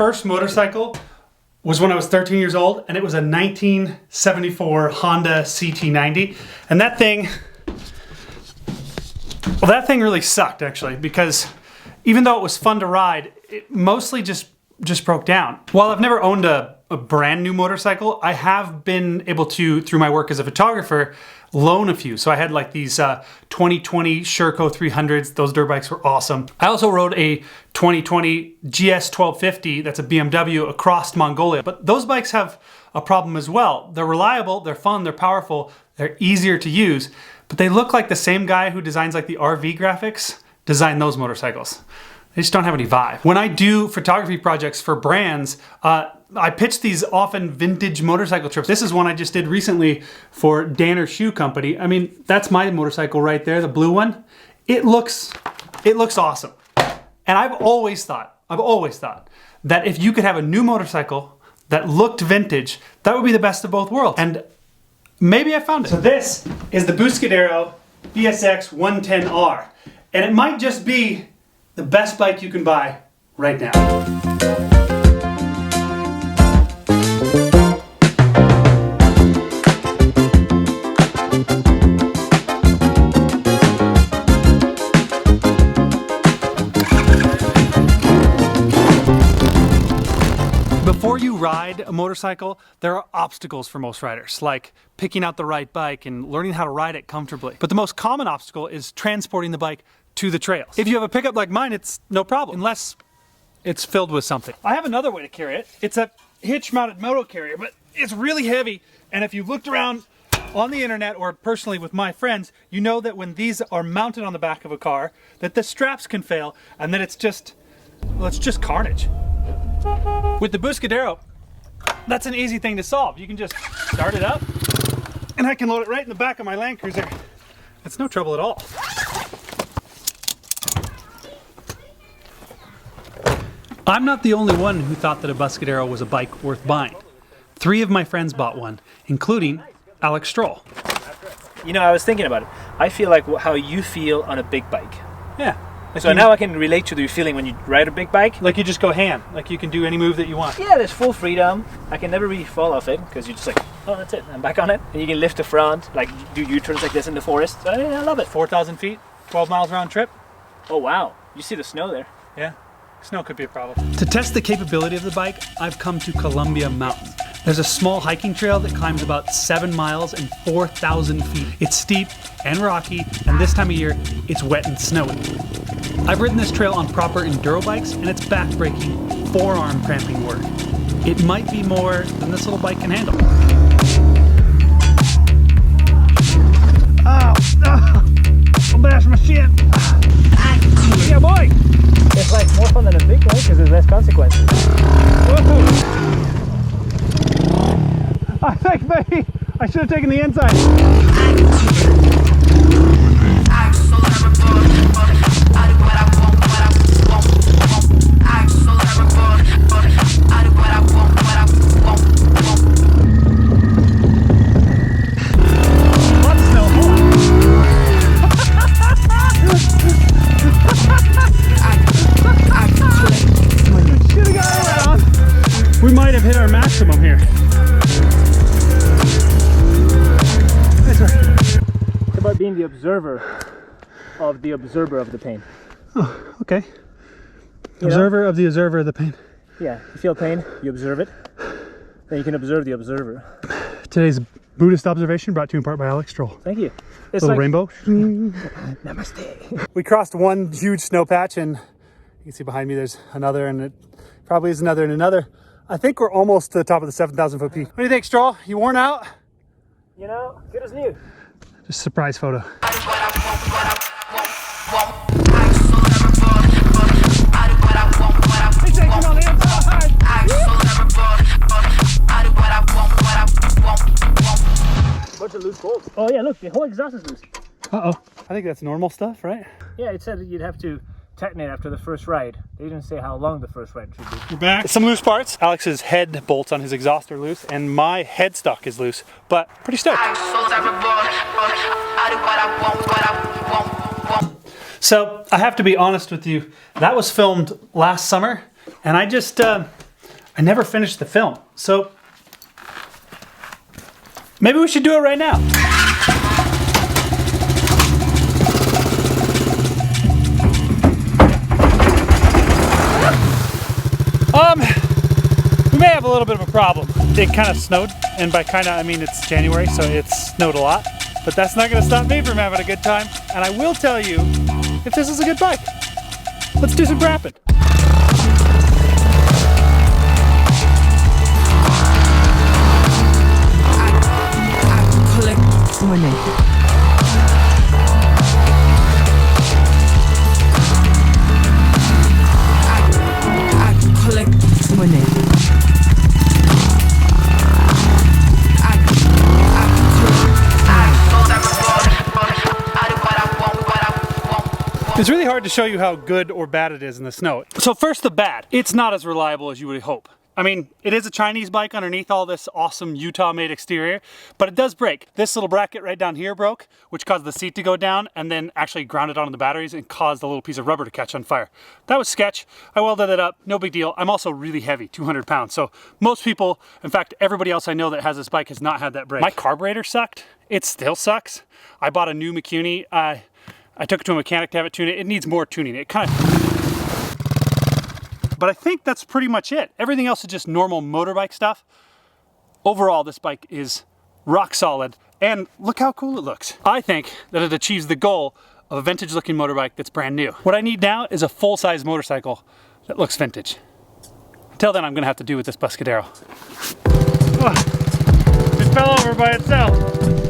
first motorcycle was when I was 13 years old, and it was a 1974 Honda CT90. And that thing, well, that thing really sucked actually, because even though it was fun to ride, it mostly just broke down. While I've never owned a brand new motorcycle, I have been able to, through my work as a photographer, loan a few. So I had like these 2020 Sherco 300s. Those dirt bikes were awesome. I also rode a 2020 GS 1250, that's a BMW, across Mongolia. But those bikes have a problem as well. They're reliable, they're fun, they're powerful, they're easier to use, but they look like the same guy who designs like the RV graphics designed those motorcycles. They just don't have any vibe. When I do photography projects for brands, I pitch these often vintage motorcycle trips. This is one I just did recently for Danner Shoe Company. I mean, that's my motorcycle right there, the blue one. It looks awesome. And I've always thought that if you could have a new motorcycle that looked vintage, that would be the best of both worlds. And maybe I found it. So this is the Buscadero BSX 110R. And it might just be the best bike you can buy right now. Before you ride a motorcycle, there are obstacles for most riders, like picking out the right bike and learning how to ride it comfortably. But the most common obstacle is transporting the bike to the trails. If you have a pickup like mine, it's no problem, unless it's filled with something. I have another way to carry it. It's a hitch-mounted moto carrier, but it's really heavy. And if you've looked around on the internet or personally with my friends, you know that when these are mounted on the back of a car, that the straps can fail, and then it's just carnage. With the Buscadero, that's an easy thing to solve. You can just start it up, and I can load it right in the back of my Land Cruiser. It's no trouble at all. I'm not the only one who thought that a Buscadero was a bike worth buying. 3 of my friends bought one, including Alex Stroll. You know, I was thinking about it. I feel like how you feel on a big bike. Yeah. So now I can relate to the feeling when you ride a big bike. Like you just go ham. Like you can do any move that you want. Yeah, there's full freedom. I can never really fall off it because you're just like, oh, that's it. I'm back on it. And you can lift the front, like do U-turns like this in the forest. So, I love it. 4,000 feet, 12 miles round trip. Oh, wow. You see the snow there. Yeah. Snow could be a problem. To test the capability of the bike, I've come to Columbia Mountain. There's a small hiking trail that climbs about 7 miles and 4,000 feet. It's steep and rocky, and this time of year, it's wet and snowy. I've ridden this trail on proper enduro bikes, and it's back-breaking, forearm cramping work. It might be more than this little bike can handle. Oh, I'll bash my shit. Yeah, boy. It's like more fun than a big one because there's less consequences. Whoa. I think maybe I should have taken the inside. We might have hit our maximum here. It's about being the observer of the pain. Oh, okay. Observer of the observer of the pain. Yeah, you feel pain, you observe it, then you can observe the observer. Today's Buddhist observation brought to you in part by Alex Stroll. Thank you. It's little like rainbow. Namaste. We crossed one huge snow patch, and you can see behind me there's another, and it probably is another and another. I think we're almost to the top of the 7,000 foot peak. What do you think, Stroll? You worn out? You know, good as new. Just a surprise photo. Bunch of loose bolts. Oh yeah, look, the whole exhaust is loose. Uh-oh. I think that's normal stuff, right? Yeah, it said that you'd have to tighten it after the first ride. They didn't say how long the first ride should be. We're back. Some loose parts. Alex's head bolts on his exhaust are loose, and my headstock is loose, but pretty stoked. So I have to be honest with you. That was filmed last summer, and I just I never finished the film, so maybe we should do it right now. We may have a little bit of a problem. It kind of snowed, and by kind of I mean it's January, so it's snowed a lot. But that's not gonna stop me from having a good time. And I will tell you if this is a good bike. Let's do some grapping. I collect money. It's really hard to show you how good or bad it is in the snow. So first the bad. It's not as reliable as you would hope. I mean, it is a Chinese bike underneath all this awesome Utah-made exterior, but it does break. This little bracket right down here broke, which caused the seat to go down and then actually grounded onto the batteries and caused a little piece of rubber to catch on fire. That was sketch. I welded it up, no big deal. I'm also really heavy, 200 pounds. So most people, in fact, everybody else I know that has this bike has not had that break. My carburetor sucked. It still sucks. I bought a new Mikuni. I took it to a mechanic to have it tuned. It needs more tuning. It kind of... But I think that's pretty much it. Everything else is just normal motorbike stuff. Overall, this bike is rock solid, and look how cool it looks. I think that it achieves the goal of a vintage looking motorbike that's brand new. What I need now is a full-size motorcycle that looks vintage. Until then, I'm gonna have to do with this Buscadero. Oh, it fell over by itself.